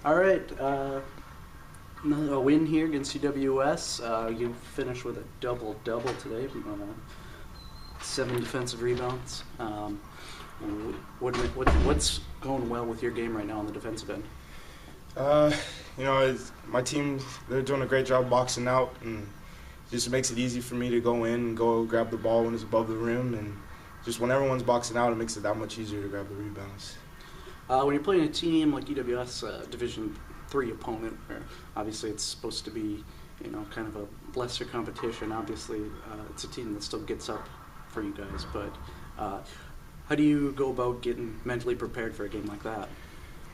All right, a win here against UWS. You finished with a double-double today, 7 defensive rebounds. What's going well with your game right now on the defensive end? My team, they're doing a great job boxing out, and just makes it easy for me to go in and go grab the ball when it's above the rim, and just when everyone's boxing out, it makes it that much easier to grab the rebounds. When you're playing a team like UWS, Division III opponent, where obviously it's supposed to be, kind of a lesser competition. Obviously, it's a team that still gets up for you guys. But how do you go about getting mentally prepared for a game like that?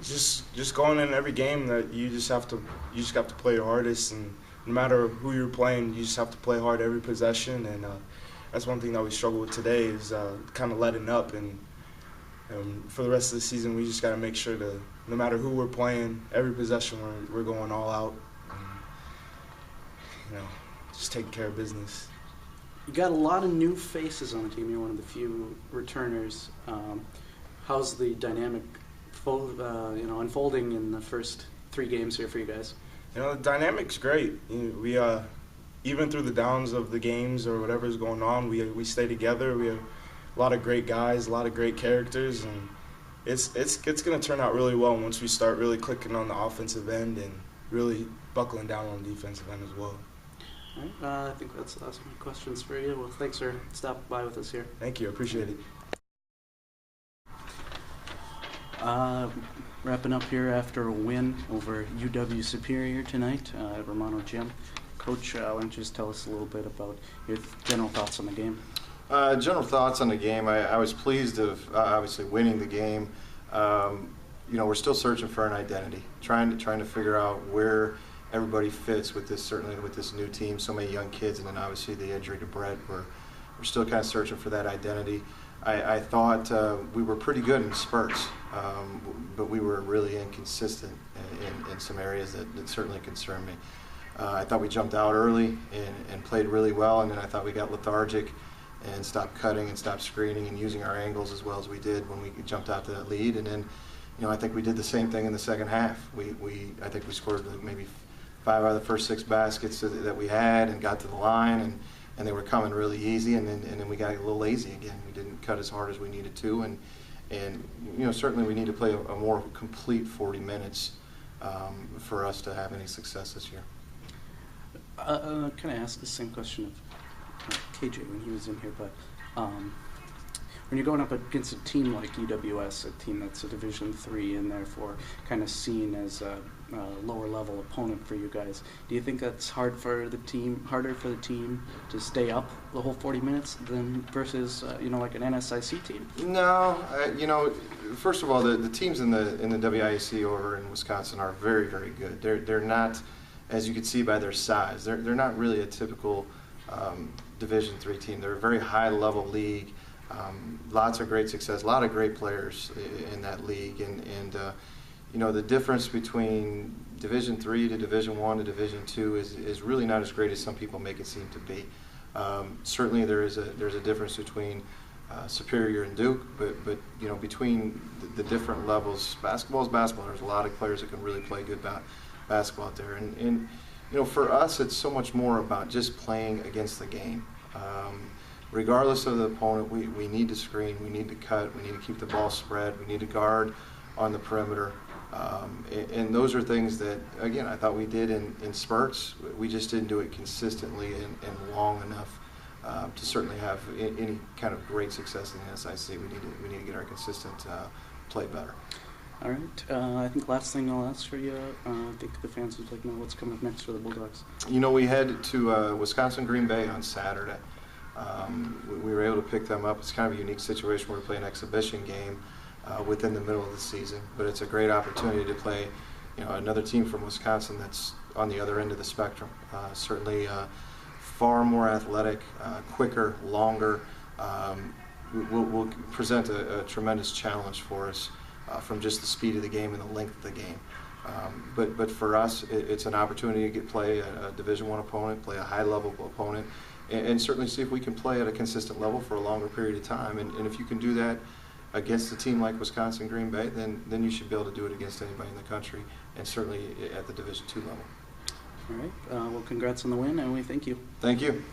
Just going in every game that you just have to play your hardest, and no matter who you're playing, you just have to play hard every possession. And that's one thing that we struggle with today is kind of letting up. And for the rest of the season, we just got to make sure to, no matter who we're playing, every possession we're going all out. And, just taking care of business. You got a lot of new faces on the team. You're one of the few returners. How's the dynamic unfolding in the first 3 games here for you guys? The dynamic's great. We even through the downs of the games or whatever's going on, we stay together. We have a lot of great guys, a lot of great characters, and it's going to turn out really well once we start really clicking on the offensive end and really buckling down on the defensive end as well. All right, I think that's the last of my questions for you. Well, thanks for stopping by with us here. Thank you. I appreciate it. Wrapping up here after a win over UW Superior tonight at Romano Gym. Coach, why don't you just tell us a little bit about your general thoughts on the game? General thoughts on the game. I was pleased of obviously winning the game. We're still searching for an identity, trying to figure out where everybody fits with this, certainly with this new team, so many young kids, and then obviously the injury to Brett. We're still kind of searching for that identity. I thought we were pretty good in spurts, but we were really inconsistent in some areas that certainly concerned me. I thought we jumped out early and played really well, and then I thought we got lethargic and stopped cutting and stopped screening and using our angles as well as we did when we jumped out to that lead. And then, I think we did the same thing in the second half. I think we scored maybe 5 out of the first 6 baskets that we had and got to the line, and they were coming really easy. And then we got a little lazy again. We didn't cut as hard as we needed to, and certainly we need to play a more complete 40 minutes for us to have any success this year. Can I ask the same question of KJ when he was in here, but when you're going up against a team like UWS, a team that's a Division III and therefore kind of seen as a lower level opponent for you guys, do you think that's harder for the team to stay up the whole 40 minutes than versus like an NSIC team? No, first of all, the teams in the WIAC over in Wisconsin are very, very good. They're not, as you can see by their size, they're not really a typical Division III team. They're a very high-level league. Lots of great success, a lot of great players in that league, and the difference between Division III to Division I to Division II is really not as great as some people make it seem to be. Certainly, there's a difference between Superior and Duke, but between the different levels, basketball is basketball. There's a lot of players that can really play good basketball out there, and for us, it's so much more about just playing against the game. Regardless of the opponent, we need to screen, we need to cut, we need to keep the ball spread, we need to guard on the perimeter. And those are things that, again, I thought we did in spurts. We just didn't do it consistently and long enough to certainly have any kind of great success in the SIC. We need to get our consistent play better. All right. I think last thing I'll ask for you, I think the fans would like to know what's coming up next for the Bulldogs. We head to Wisconsin Green Bay on Saturday. We were able to pick them up. It's kind of a unique situation where we play an exhibition game within the middle of the season, but it's a great opportunity to play another team from Wisconsin that's on the other end of the spectrum. Certainly far more athletic, quicker, longer. Will present a tremendous challenge for us from just the speed of the game and the length of the game. But for us, it's an opportunity to play a Division I opponent, play a high-level opponent, and certainly see if we can play at a consistent level for a longer period of time. And if you can do that against a team like Wisconsin, Green Bay, then you should be able to do it against anybody in the country, and certainly at the Division II level. All right. Well, congrats on the win, and we thank you. Thank you.